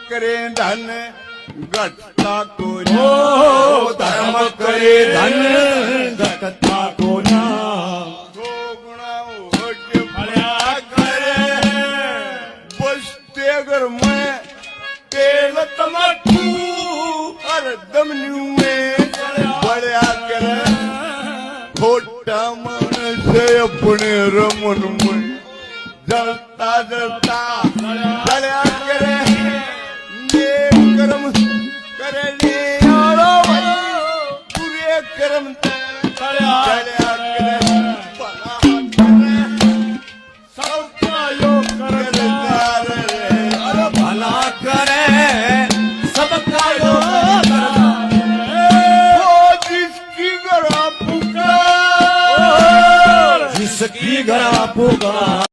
करे धन घटता को धर्म करे धन घटता को ना दो गुणा भल्या करे बसते अगर मैं तेल तमकू हर दम में बड़ा करे खोटा मन से अपने रमन में जलता जलता बड़ा करे नेक कर्म करे पूरे कर्म बड़ा करे भला करे सबका योग करे भला करे सबका योग वो जिसकी गरा पुकार जिसकी गरा पुकार